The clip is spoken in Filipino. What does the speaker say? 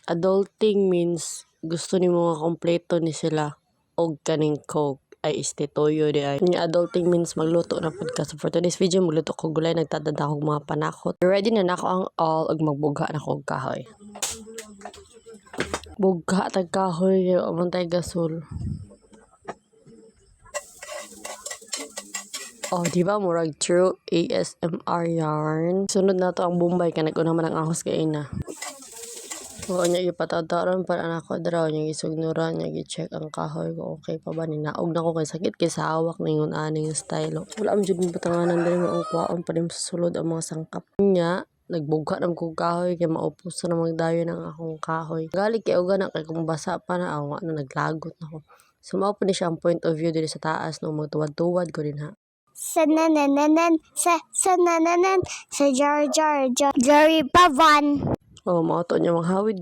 Adulting means gusto ni mga kompleto ni sila og kaning coke ay istituyo di ay. Adulting means magluto na podcast. So for today's video, magluto ko gulay, nagtatanda akong mga panakot. Ready na nako ang all og magbugha na ko kahoy. Bugha tag kahoy amantay gasol. Oh, di ba murag true ASMR yarn. Sunod na to ang Bombay kay nag-una man ang ahos kay ina. Oo niya ipatataron para nako draw niya isugnuran niya gi-check ang kahoy ko okay pa ba ni naog na ko kay sakit kay sa hawak ningon aning style. Wala am jud batanganan diri mo ang kuwaon pa dim sa sulod ang mga sangkap niya. Nagbugha nam kog kahoy kay maupos na magdayon ang akong kahoy. Gali kay uga na kay kung basa pa na awa na naglagot na ko. So mao pa ni siya ang point of view diri sa taas no magtuwad-tuwad ko din ha. Sanananan sa Jar Jar Jory Pavan. Oh, mao to niya manghawid